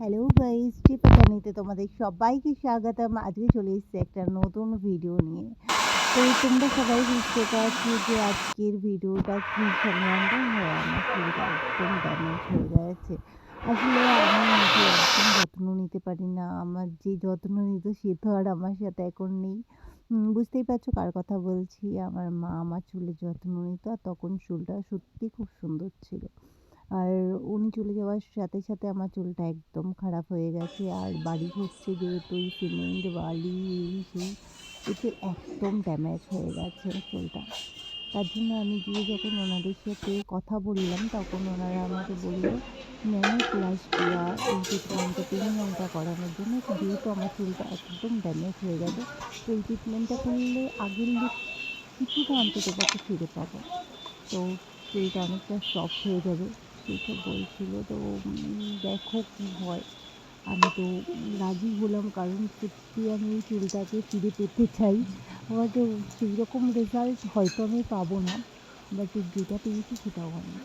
Hello guys, টিপাটানিতে তোমাদের সবাইকে স্বাগতম। আজকে চলে এসেছি একটা নতুন ভিডিও নিয়ে। তো তোমরা সবাই বুঝতে পারছো যে আজকের ভিডিওটা কি সংক্রান্ত। হ্যাঁ, আমার চুলটা একদম ড্যামেজ হয়ে গেছে। আসলে আমি নিজে একদম যত্ন নিতে পারি না। আমার যে যত্ন নিত সে তো আর আমার সাথে এখন নেই। বুঝতেই পারছো কার কথা বলছি। আমার মা আমার চুলের যত্ন নিত, আর তখন চুলটা সত্যি খুব সুন্দর ছিল। আর উনি চলে যাওয়ার সাথে সাথে আমার চুলটা একদম খারাপ হয়ে গেছে। আর বাড়ি হচ্ছে যেহেতু এই সিমেন্ট বালি এই সেই, এতে একদম ড্যামেজ হয়ে গেছে চুলটা। তার জন্য আমি গিয়ে যখন ওনাদের সাথে কথা বললাম তখন ওনারা আমাকে বলল ন্যানো প্লাস্টিয়া এই ট্রিটমেন্টটা প্রিমিয়ামটা করানোর জন্য। যেহেতু আমার চুলটা একদম ড্যামেজ হয়ে গেছে, তো এই ট্রিটমেন্টটা করলে আগের লুক কিছুটা অন্তত পক্ষে ফিরে পাবো। তো চুলটা অনেকটা সফট হয়ে যাবে সেসব বলছিল। তো দেখো কি হয়। আমি তো রাজি হলাম, কারণ সত্যি আমি এই চুলটাকে ফিরে পেতে চাই। বাট সেই রকম রেজাল্ট হয়তো আমি পাবো না, বাট যেটা পেয়েছি সেটাও অনেক।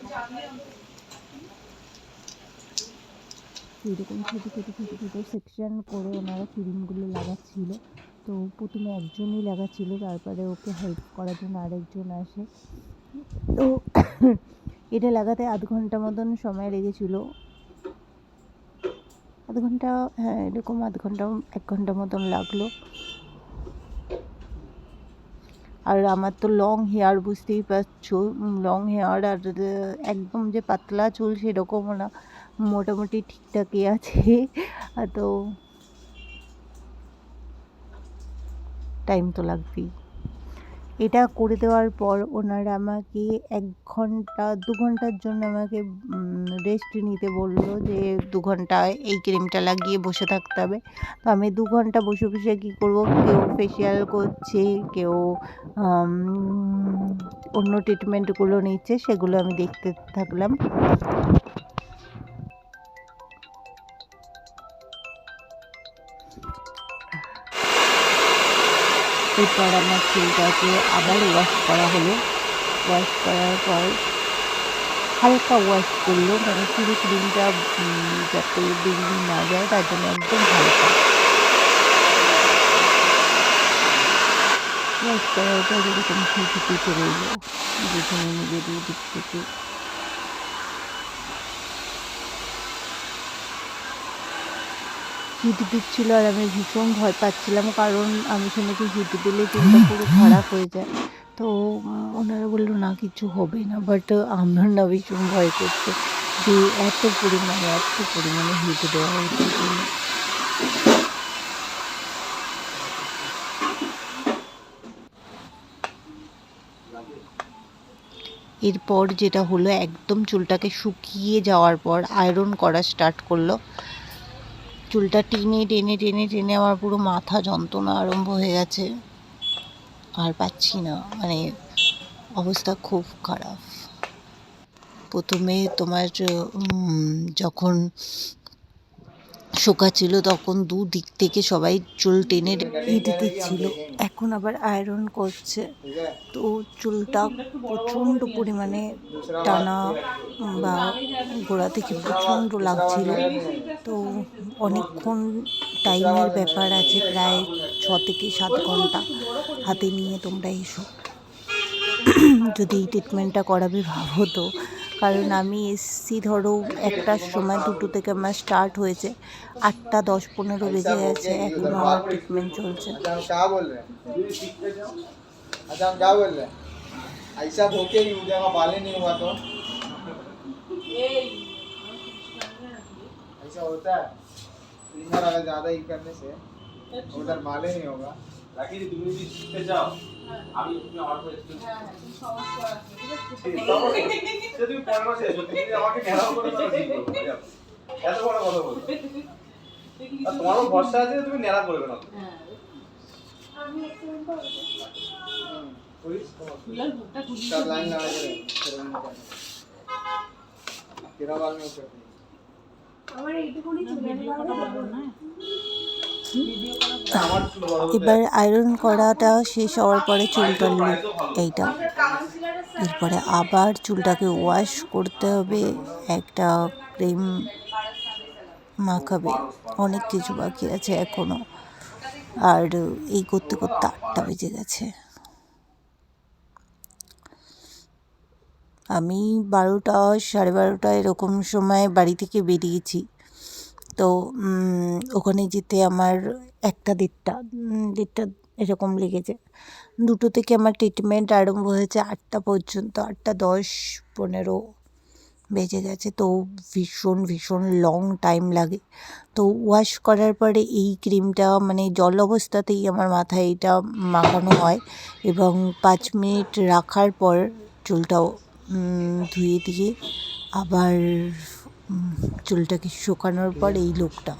এইরকম ছোটো ছোটো ছোটো ছোটো সেকশন করে ওনারা ক্রিমগুলো লাগাচ্ছিল। তো প্রথমে একজনই লাগাচ্ছিল, তারপরে ওকে হেল্প করার জন্য আরেকজন আসে। তো এটা লাগাতে আধ ঘন্টা মতন সময় লেগেছিল। আধ ঘন্টা, হ্যাঁ এরকম আধ ঘন্টা 1 ঘন্টা মতন লাগলো। আর আমার তো লং হেয়ার, বুঝতেই পারছো লং হেয়ার, আর একদম যে পাতলা চুল সেরকমও না, মোটামুটি ঠিকঠাকই আছে। তো টাইম তো লাগবেই। এটা করে দেওয়ার পর ওনারা আমাকে 1 ঘন্টা 2 ঘন্টার জন্য আমাকে রেস্ট নিতে বললো, যে 2 ঘন্টা এই ক্রিমটা লাগিয়ে বসে থাকতে হবে। তো আমি 2 ঘন্টা বসে বসে কী করবো, কেউ ফেসিয়াল করছে, কেউ অন্য ট্রিটমেন্টগুলো নিচ্ছে, সেগুলো আমি দেখতে থাকলাম। এরপর আমার চুলটাকে আবার ওয়াশ করা হলো। ওয়াশ করার পর হালকা ওয়াশ করলো, মানে পুরো ক্রিমটা যাতে বেরিয়ে না যায় তার জন্য একদম হালকা ওয়াশ করার পর এরকম ঝুঁকি পেতে রইল, যেখানে নিজের দিক থেকে। হিট দিচ্ছিলো আর আমি ভীষণ ভয় পাচ্ছিলাম, কারণ আমি শুনেছি হিট দিলে চুলটা পুরো খারাপ হয়ে যায়। তো ওনারা বললো না কিছু হবে না, বাট আমার না ভীষণ ভয় করছে যে এত পরিমাণে হিট দেওয়া হচ্ছে চুলে। এরপর যেটা হলো, একদম চুলটাকে শুকিয়ে যাওয়ার পর আয়রন করা স্টার্ট করলো। চুলটা টেনে টেনে টেনে টেনে আমার পুরো মাথা যন্ত্রণা আরম্ভ হয়ে গেছে, আর পাচ্ছি না, মানে অবস্থা খুব খারাপ। প্রথমে তোমার যখন শোকাচ্ছিল তখন দুদিক থেকে সবাই চুল টেনে হিট দিচ্ছিল, এখন আবার আয়রন করছে। তো চুলটা প্রচণ্ড পরিমাণে টানা বা গোড়া থেকে প্রচণ্ড লাগছিল। তো অনেকক্ষণ টাইমের ব্যাপার আছে, প্রায় 6 থেকে 7 ঘন্টা হাতে নিয়ে তোমরা এসো যদি এই ট্রিটমেন্টটা করাবে ভাবো তো। কারণ আমি এসছি ধরো 1টার সময়, 2টো থেকে আমার স্টার্ট হয়েছে, 8টা 10-15 বেজে গেছে, এখনও আমার ট্রিটমেন্ট চলছে। उधर माले नहीं होगा राखी जी তুমি যদি শিখতে চাও আমি তুমি আমার উপর স্টুডেন্ট তুমি পরের মাসে এসো, তুমি আমাকে ঘেরাও করে দাও, এত বড় কথা বলো। আর তোমারও ভরসা আছে, তুমি নেড়া করবে না। আমি এক্সেলেন্ট করব। পুলিশ ফুলার ভুট্টা খুলি সব লাইন লাগা করে তেরা বাল में ऊपर আমার এইটুকুনি চলে যাবে না। এবার আয়রন করাটা শেষ হওয়ার পরে চুলটার লুক এইটা। এরপরে আবার চুলটাকে ওয়াশ করতে হবে, একটা ক্রিম মাখাবে, অনেক কিছু বাকি আছে এখনও। আর এই করতে করতে 8টা বেজে গেছে। আমি 12টা 12:30 এরকম সময় বাড়ি থেকে বেরিয়েছি। তো ওখানে যেতে আমার 1টা 1:30 এরকম লেগেছে। 2টো থেকে আমার ট্রিটমেন্ট আরম্ভ হয়েছে 8টা পর্যন্ত। 8টা 10 15 বেজে গেছে। তো ভীষণ লং টাইম লাগে। তো ওয়াশ করার পরে এই ক্রিমটা মানে জল অবস্থাতেই আমার মাথায় এটা মাখানো হয় এবং 5 মিনিট রাখার পর চুলটাও ধুয়ে দিয়ে আবার চুলটাকে শুকানোর পর এই লুকটা।